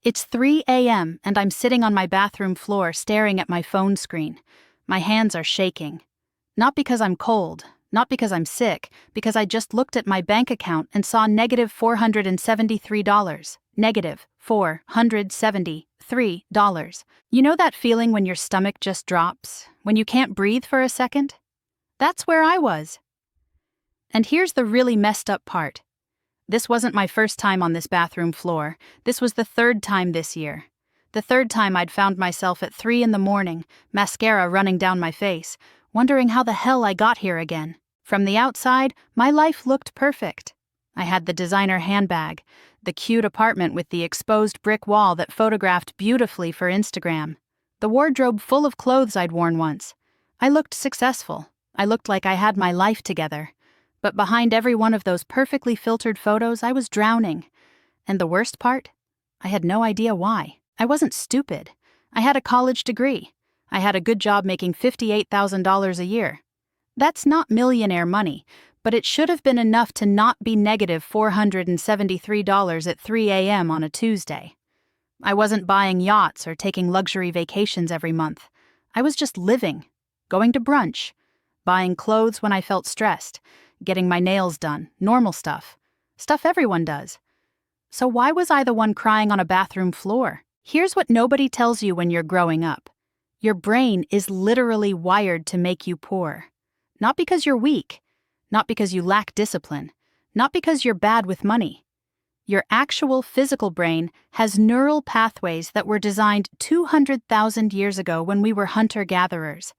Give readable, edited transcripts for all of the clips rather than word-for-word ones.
It's 3 a.m. and I'm sitting on my bathroom floor staring at my phone screen. My hands are shaking. Not because I'm cold, not because I'm sick, because I just looked at my bank account and saw negative $473. Negative $473. You know that feeling when your stomach just drops, when you can't breathe for a second? That's where I was. And here's the really messed up part. This wasn't my first time on this bathroom floor. This was the third time this year. The third time I'd found myself at 3 a.m, mascara running down my face, wondering how the hell I got here again. From the outside, my life looked perfect. I had the designer handbag, the cute apartment with the exposed brick wall that photographed beautifully for Instagram, the wardrobe full of clothes I'd worn once. I looked successful. I looked like I had my life together. But behind every one of those perfectly filtered photos, I was drowning. And the worst part? I had no idea why. I wasn't stupid. I had a college degree. I had a good job making $58,000 a year. That's not millionaire money, but it should have been enough to not be negative $473 at 3 a.m. on a Tuesday. I wasn't buying yachts or taking luxury vacations every month. I was just living, going to brunch, buying clothes when I felt stressed, getting my nails done, normal stuff. Stuff everyone does. So why was I the one crying on a bathroom floor? Here's what nobody tells you when you're growing up. Your brain is literally wired to make you poor. Not because you're weak, not because you lack discipline, not because you're bad with money. Your actual physical brain has neural pathways that were designed 200,000 years ago when we were hunter-gatherers.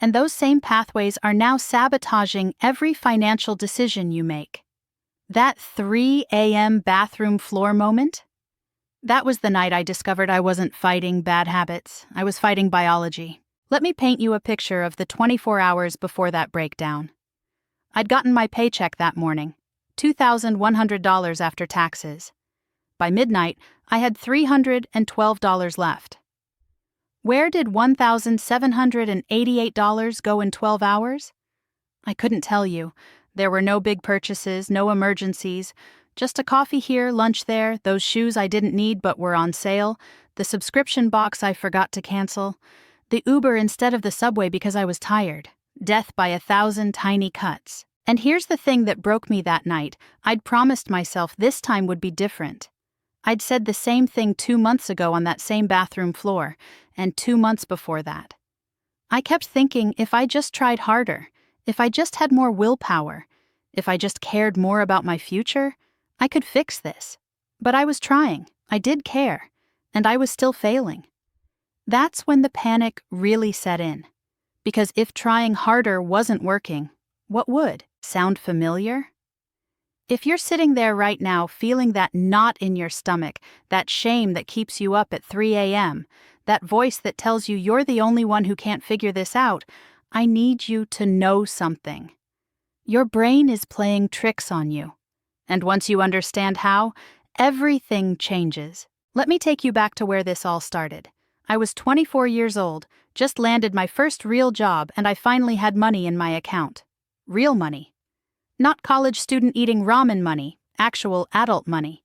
And those same pathways are now sabotaging every financial decision you make. That 3 a.m. bathroom floor moment? That was the night I discovered I wasn't fighting bad habits. I was fighting biology. Let me paint you a picture of the 24 hours before that breakdown. I'd gotten my paycheck that morning, $2,100 after taxes. By midnight, I had $312 left. Where did $1,788 go in 12 hours? I couldn't tell you. There were no big purchases, no emergencies, just a coffee here, lunch there, those shoes I didn't need but were on sale, the subscription box I forgot to cancel, the Uber instead of the subway because I was tired, death by 1,000 tiny cuts. And here's the thing that broke me that night. I'd promised myself this time would be different. I'd said the same thing 2 months ago on that same bathroom floor, and 2 months before that. I kept thinking if I just tried harder, if I just had more willpower, if I just cared more about my future, I could fix this. But I was trying, I did care, and I was still failing. That's when the panic really set in. Because if trying harder wasn't working, what would? Sound familiar? If you're sitting there right now feeling that knot in your stomach, that shame that keeps you up at 3 a.m., that voice that tells you you're the only one who can't figure this out, I need you to know something. Your brain is playing tricks on you. And once you understand how, everything changes. Let me take you back to where this all started. I was 24 years old, just landed my first real job, and I finally had money in my account. Real money. Not college student eating ramen money, actual adult money.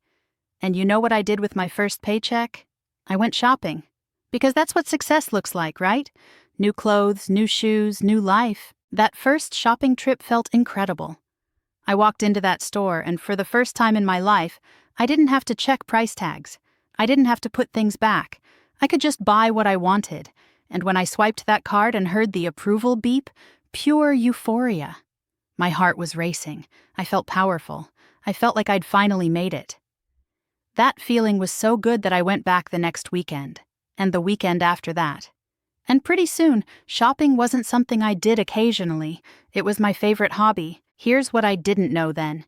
And you know what I did with my first paycheck? I went shopping. Because that's what success looks like, right? New clothes, new shoes, new life. That first shopping trip felt incredible. I walked into that store, and for the first time in my life, I didn't have to check price tags. I didn't have to put things back. I could just buy what I wanted. And when I swiped that card and heard the approval beep, pure euphoria. My heart was racing. I felt powerful. I felt like I'd finally made it. That feeling was so good that I went back the next weekend, and the weekend after that. And pretty soon, shopping wasn't something I did occasionally. It was my favorite hobby. Here's what I didn't know then.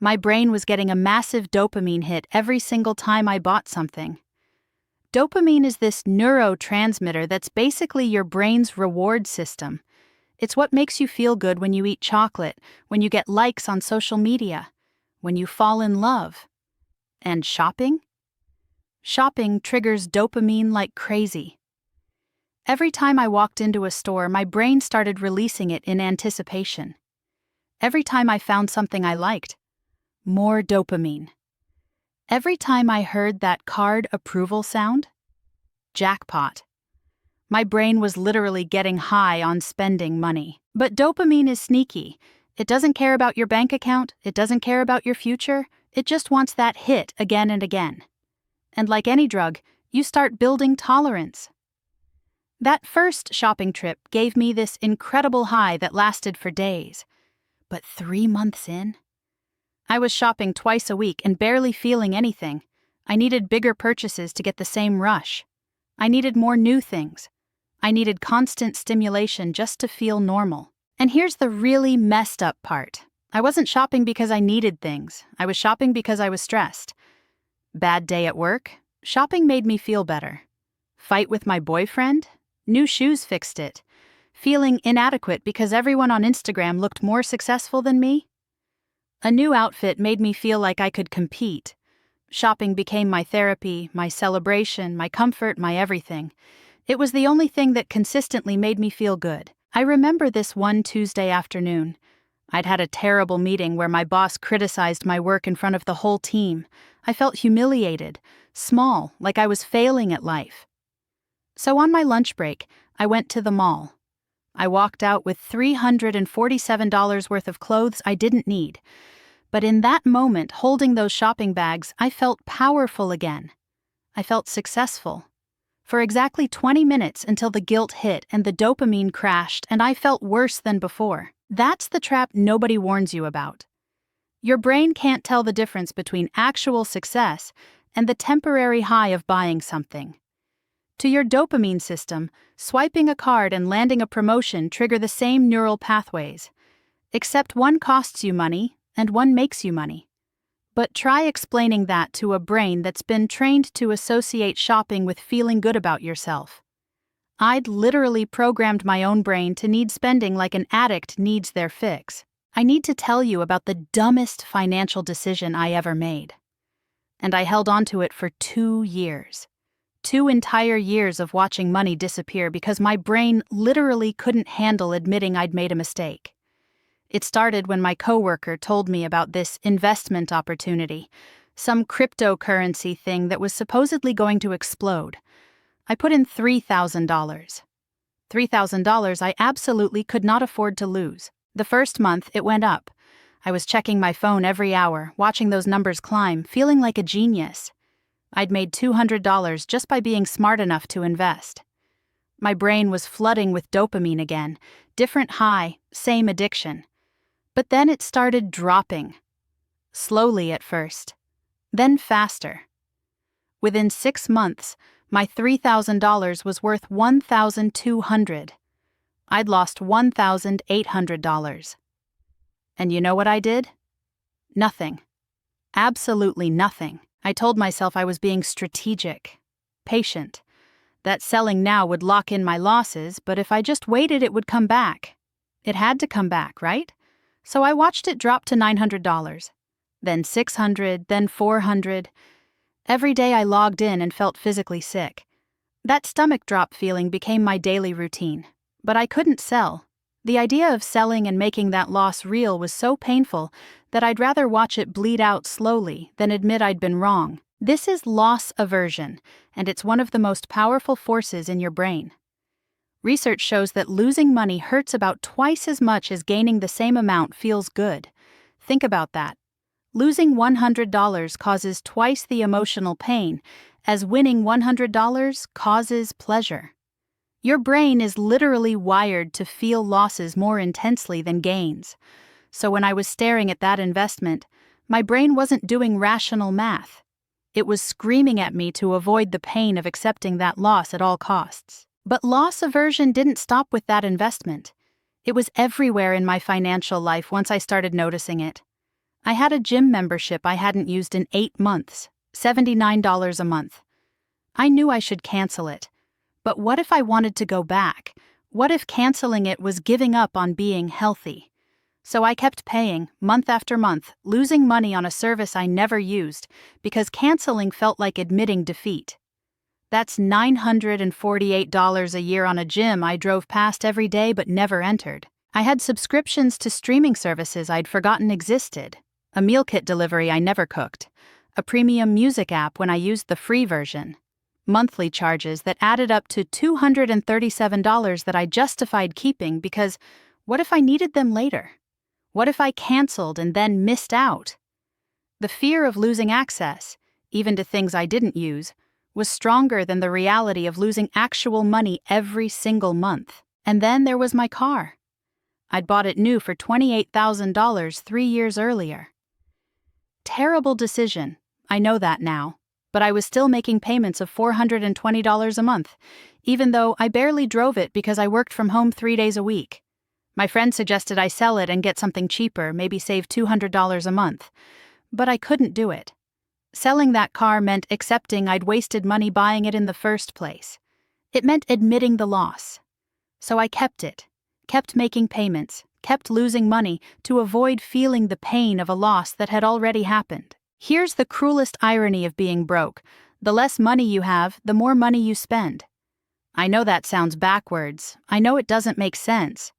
My brain was getting a massive dopamine hit every single time I bought something. Dopamine is this neurotransmitter that's basically your brain's reward system. It's what makes you feel good when you eat chocolate, when you get likes on social media, when you fall in love. And shopping? Shopping triggers dopamine like crazy. Every time I walked into a store, my brain started releasing it in anticipation. Every time I found something I liked, more dopamine. Every time I heard that card approval sound, jackpot. My brain was literally getting high on spending money. But dopamine is sneaky. It doesn't care about your bank account, it doesn't care about your future, it just wants that hit again and again. And like any drug, you start building tolerance. That first shopping trip gave me this incredible high that lasted for days. But 3 months in, I was shopping twice a week and barely feeling anything. I needed bigger purchases to get the same rush. I needed more new things. I needed constant stimulation just to feel normal. And here's the really messed up part. I wasn't shopping because I needed things. I was shopping because I was stressed. Bad day at work? Shopping made me feel better. Fight with my boyfriend? New shoes fixed it. Feeling inadequate because everyone on Instagram looked more successful than me? A new outfit made me feel like I could compete. Shopping became my therapy, my celebration, my comfort, my everything. It was the only thing that consistently made me feel good. I remember this one Tuesday afternoon. I'd had a terrible meeting where my boss criticized my work in front of the whole team. I felt humiliated, small, like I was failing at life. So on my lunch break, I went to the mall. I walked out with $347 worth of clothes I didn't need. But in that moment, holding those shopping bags, I felt powerful again. I felt successful. For exactly 20 minutes until the guilt hit and the dopamine crashed and I felt worse than before. That's the trap nobody warns you about. Your brain can't tell the difference between actual success and the temporary high of buying something. To your dopamine system, swiping a card and landing a promotion trigger the same neural pathways. Except one costs you money and one makes you money. But try explaining that to a brain that's been trained to associate shopping with feeling good about yourself. I'd literally programmed my own brain to need spending like an addict needs their fix. I need to tell you about the dumbest financial decision I ever made. And I held on to it for 2 years. 2 entire years of watching money disappear because my brain literally couldn't handle admitting I'd made a mistake. It started when my coworker told me about this investment opportunity, some cryptocurrency thing that was supposedly going to explode. I put in $3,000. $3,000 I absolutely could not afford to lose. The first month, it went up. I was checking my phone every hour, watching those numbers climb, feeling like a genius. I'd made $200 just by being smart enough to invest. My brain was flooding with dopamine again, different high, same addiction. But then it started dropping. Slowly at first, then faster. Within 6 months, my $3,000 was worth $1,200. I'd lost $1,800. And you know what I did? Nothing. Absolutely nothing. I told myself I was being strategic, patient, that selling now would lock in my losses, but if I just waited, it would come back. It had to come back, right? So I watched it drop to $900, then $600, then $400. Every day I logged in and felt physically sick. That stomach drop feeling became my daily routine, but I couldn't sell. The idea of selling and making that loss real was so painful that I'd rather watch it bleed out slowly than admit I'd been wrong. This is loss aversion, and it's one of the most powerful forces in your brain. Research shows that losing money hurts about twice as much as gaining the same amount feels good. Think about that. Losing $100 causes twice the emotional pain, as winning $100 causes pleasure. Your brain is literally wired to feel losses more intensely than gains. So when I was staring at that investment, my brain wasn't doing rational math. It was screaming at me to avoid the pain of accepting that loss at all costs. But loss aversion didn't stop with that investment. It was everywhere in my financial life once I started noticing it. I had a gym membership I hadn't used in 8 months, $79 a month. I knew I should cancel it. But what if I wanted to go back? What if canceling it was giving up on being healthy? So I kept paying, month after month, losing money on a service I never used, because canceling felt like admitting defeat. That's $948 a year on a gym I drove past every day but never entered. I had subscriptions to streaming services I'd forgotten existed, a meal kit delivery I never cooked, a premium music app when I used the free version, monthly charges that added up to $237 that I justified keeping because what if I needed them later? What if I canceled and then missed out? The fear of losing access, even to things I didn't use, was stronger than the reality of losing actual money every single month. And then there was my car. I'd bought it new for $28,000 3 years earlier. Terrible decision, I know that now, but I was still making payments of $420 a month, even though I barely drove it because I worked from home 3 days a week. My friend suggested I sell it and get something cheaper, maybe save $200 a month, but I couldn't do it. Selling that car meant accepting I'd wasted money buying it in the first place. It meant admitting the loss. So I kept it, kept making payments, kept losing money to avoid feeling the pain of a loss that had already happened. Here's the cruelest irony of being broke. The less money you have, the more money you spend. I know that sounds backwards. I know it doesn't make sense.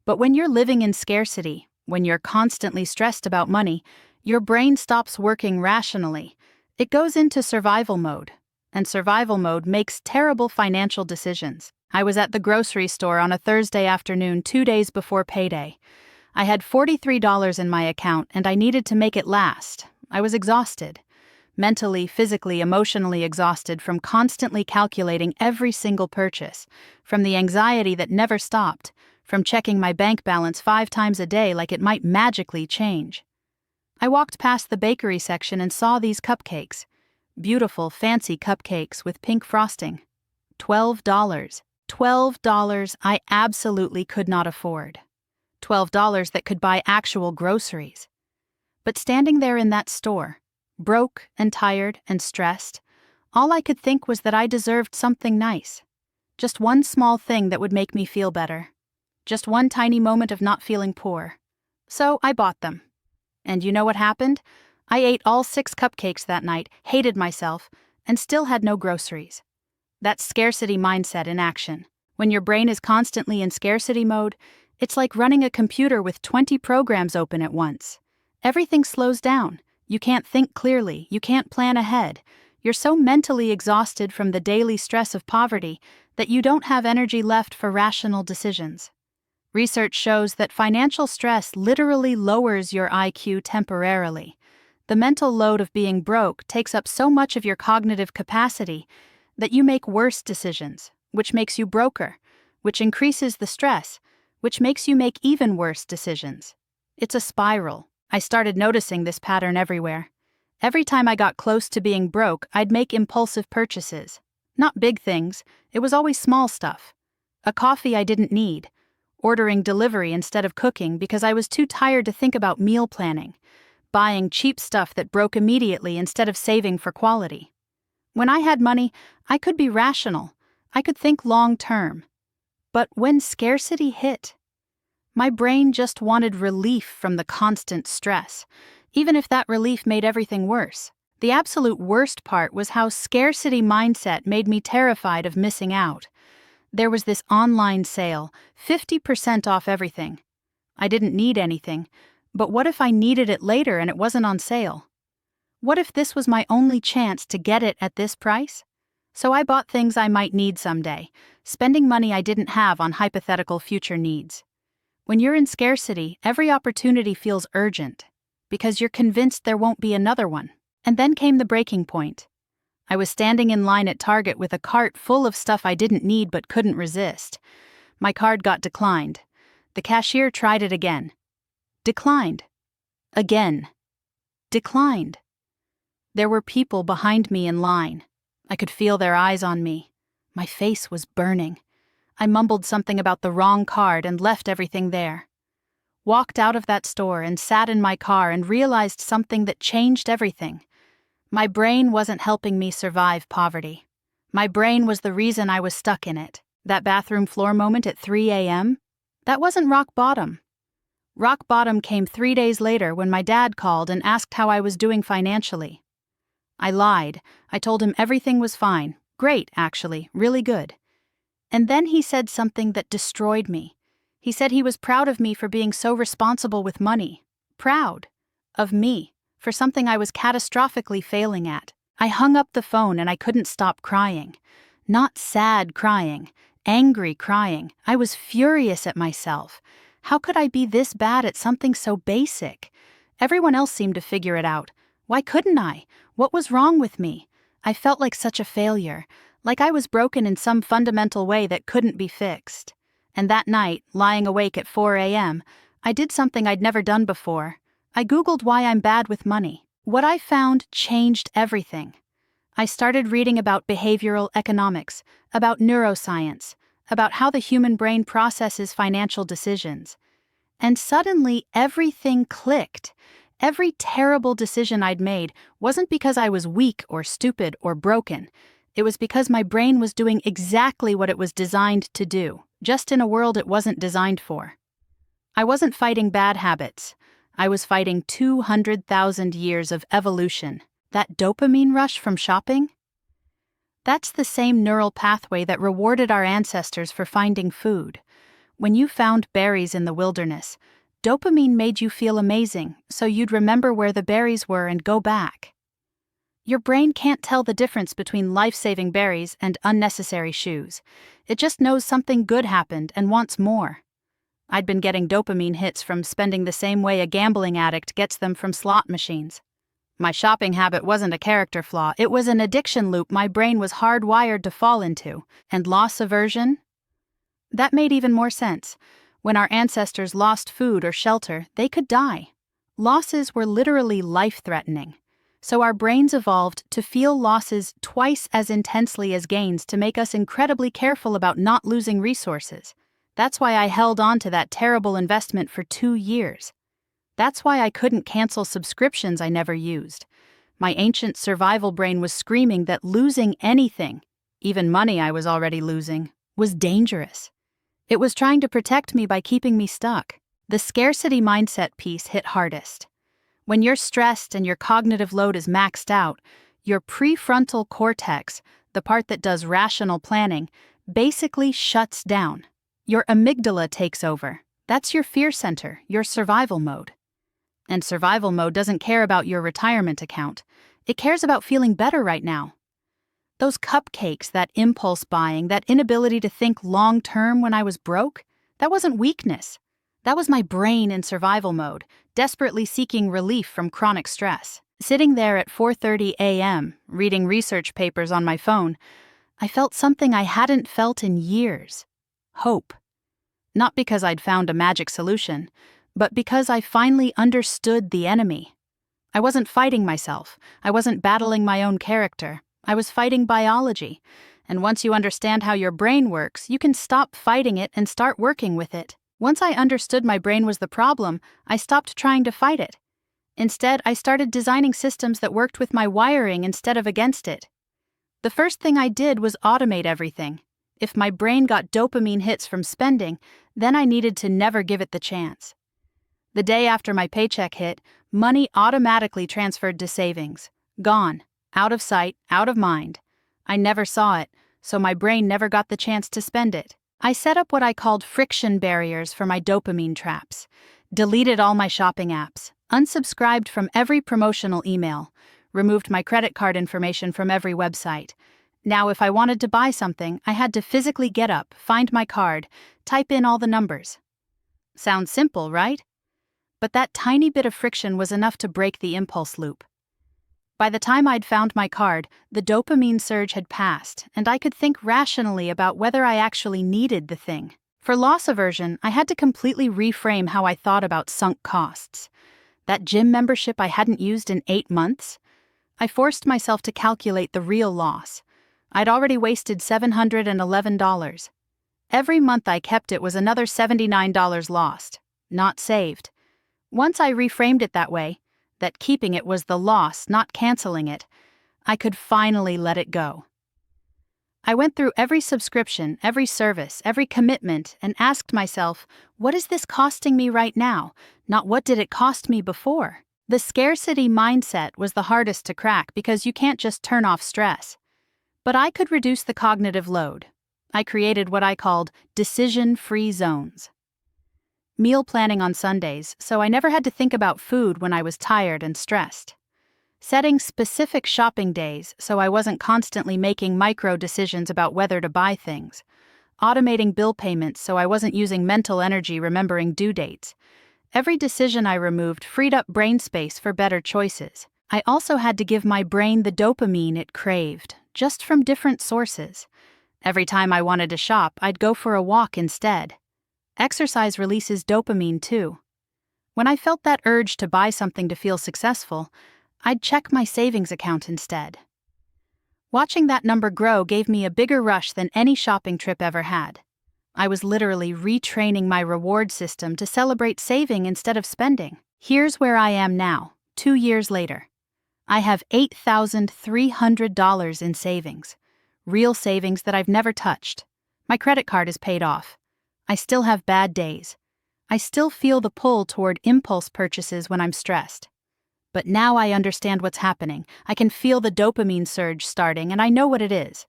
But when you're living in scarcity, when you're constantly stressed about money, your brain stops working rationally. It goes into survival mode, and survival mode makes terrible financial decisions. I was at the grocery store on a Thursday afternoon 2 days before payday. I had $43 in my account and I needed to make it last. I was exhausted. Mentally, physically, emotionally exhausted from constantly calculating every single purchase, from the anxiety that never stopped, from checking my bank balance 5 times a day like it might magically change. I walked past the bakery section and saw these cupcakes. Beautiful, fancy cupcakes with pink frosting. $12. $12 I absolutely could not afford. $12 that could buy actual groceries. But standing there in that store, broke and tired and stressed, all I could think was that I deserved something nice. Just one small thing that would make me feel better. Just one tiny moment of not feeling poor. So I bought them. And you know what happened? I ate all 6 cupcakes that night, hated myself, and still had no groceries. That's scarcity mindset in action. When your brain is constantly in scarcity mode, it's like running a computer with 20 programs open at once. Everything slows down. You can't think clearly. You can't plan ahead. You're so mentally exhausted from the daily stress of poverty that you don't have energy left for rational decisions. Research shows that financial stress literally lowers your IQ temporarily. The mental load of being broke takes up so much of your cognitive capacity that you make worse decisions, which makes you broker, which increases the stress, which makes you make even worse decisions. It's a spiral. I started noticing this pattern everywhere. Every time I got close to being broke, I'd make impulsive purchases. Not big things, it was always small stuff. A coffee I didn't need, ordering delivery instead of cooking because I was too tired to think about meal planning, buying cheap stuff that broke immediately instead of saving for quality. When I had money, I could be rational. I could think long term. But when scarcity hit, my brain just wanted relief from the constant stress, even if that relief made everything worse. The absolute worst part was how scarcity mindset made me terrified of missing out. There was this online sale, 50% off everything. I didn't need anything, but what if I needed it later and it wasn't on sale? What if this was my only chance to get it at this price? So I bought things I might need someday, spending money I didn't have on hypothetical future needs. When you're in scarcity, every opportunity feels urgent, because you're convinced there won't be another one. And then came the breaking point. I was standing in line at Target with a cart full of stuff I didn't need but couldn't resist. My card got declined. The cashier tried it again. Declined. Again. Declined. There were people behind me in line. I could feel their eyes on me. My face was burning. I mumbled something about the wrong card and left everything there. Walked out of that store and sat in my car and realized something that changed everything. My brain wasn't helping me survive poverty. My brain was the reason I was stuck in it. That bathroom floor moment at 3 a.m.? That wasn't rock bottom. Rock bottom came 3 days later when my dad called and asked how I was doing financially. I lied. I told him everything was fine. Great, actually, really good. And then he said something that destroyed me. He said he was proud of me for being so responsible with money. Proud of me for something I was catastrophically failing at. I hung up the phone and I couldn't stop crying. Not sad crying, angry crying. I was furious at myself. How could I be this bad at something so basic? Everyone else seemed to figure it out. Why couldn't I? What was wrong with me? I felt like such a failure, like I was broken in some fundamental way that couldn't be fixed. And that night, lying awake at 4 a.m., I did something I'd never done before. I Googled why I'm bad with money. What I found changed everything. I started reading about behavioral economics, about neuroscience, about how the human brain processes financial decisions. And suddenly, everything clicked. Every terrible decision I'd made wasn't because I was weak or stupid or broken. It was because my brain was doing exactly what it was designed to do, just in a world it wasn't designed for. I wasn't fighting bad habits. I was fighting 200,000 years of evolution. That dopamine rush from shopping? That's the same neural pathway that rewarded our ancestors for finding food. When you found berries in the wilderness, dopamine made you feel amazing, so you'd remember where the berries were and go back. Your brain can't tell the difference between life-saving berries and unnecessary shoes. It just knows something good happened and wants more. I'd been getting dopamine hits from spending the same way a gambling addict gets them from slot machines. My shopping habit wasn't a character flaw, it was an addiction loop my brain was hardwired to fall into. And loss aversion? That made even more sense. When our ancestors lost food or shelter, they could die. Losses were literally life-threatening. So our brains evolved to feel losses twice as intensely as gains to make us incredibly careful about not losing resources. That's why I held on to that terrible investment for 2 years. That's why I couldn't cancel subscriptions I never used. My ancient survival brain was screaming that losing anything, even money I was already losing, was dangerous. It was trying to protect me by keeping me stuck. The scarcity mindset piece hit hardest. When you're stressed and your cognitive load is maxed out, your prefrontal cortex, the part that does rational planning, basically shuts down. Your amygdala takes over. That's your fear center, your survival mode. And survival mode doesn't care about your retirement account. It cares about feeling better right now. Those cupcakes, that impulse buying, that inability to think long-term when I was broke, that wasn't weakness. That was my brain in survival mode, desperately seeking relief from chronic stress. Sitting there at 4:30 a.m., reading research papers on my phone, I felt something I hadn't felt in years. Hope. Not because I'd found a magic solution, but because I finally understood the enemy. I wasn't fighting myself. I wasn't battling my own character. I was fighting biology. And once you understand how your brain works, you can stop fighting it and start working with it. Once I understood my brain was the problem, I stopped trying to fight it. Instead, I started designing systems that worked with my wiring instead of against it. The first thing I did was automate everything. If my brain got dopamine hits from spending, then I needed to never give it the chance. The day after my paycheck hit, money automatically transferred to savings. Gone. Out of sight, out of mind. I never saw it, so my brain never got the chance to spend it. I set up what I called friction barriers for my dopamine traps. Deleted all my shopping apps. Unsubscribed from every promotional email. Removed my credit card information from every website. Now, if I wanted to buy something, I had to physically get up, find my card, type in all the numbers. Sounds simple, right? But that tiny bit of friction was enough to break the impulse loop. By the time I'd found my card, the dopamine surge had passed, and I could think rationally about whether I actually needed the thing. For loss aversion, I had to completely reframe how I thought about sunk costs. That gym membership I hadn't used in 8 months? I forced myself to calculate the real loss. I'd already wasted $711. Every month I kept it was another $79 lost, not saved. Once I reframed it that way, that keeping it was the loss, not canceling it, I could finally let it go. I went through every subscription, every service, every commitment, and asked myself, what is this costing me right now? Not what did it cost me before? The scarcity mindset was the hardest to crack because you can't just turn off stress. But I could reduce the cognitive load. I created what I called decision-free zones. meal planning on Sundays, so I never had to think about food when I was tired and stressed. Setting specific shopping days so I wasn't constantly making micro decisions about whether to buy things. Automating bill payments so I wasn't using mental energy remembering due dates. Every decision I removed freed up brain space for better choices. I also had to give my brain the dopamine it craved, just from different sources. Every time I wanted to shop, I'd go for a walk instead. Exercise releases dopamine too. When I felt that urge to buy something to feel successful, I'd check my savings account instead. Watching that number grow gave me a bigger rush than any shopping trip ever had. I was literally retraining my reward system to celebrate saving instead of spending. Here's where I am now, 2 years later. I have $8,300 in savings. Real savings that I've never touched. My credit card is paid off. I still have bad days. I still feel the pull toward impulse purchases when I'm stressed. But now I understand what's happening. I can feel the dopamine surge starting, and I know what it is.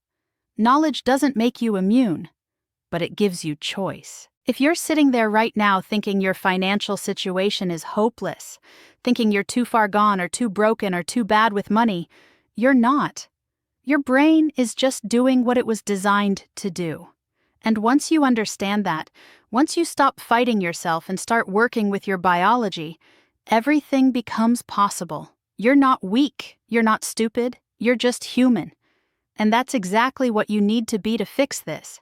Knowledge doesn't make you immune, but it gives you choice. If you're sitting there right now thinking your financial situation is hopeless, thinking you're too far gone or too broken or too bad with money, you're not. Your brain is just doing what it was designed to do. And once you understand that, once you stop fighting yourself and start working with your biology, everything becomes possible. You're not weak, you're not stupid, you're just human. And that's exactly what you need to be to fix this.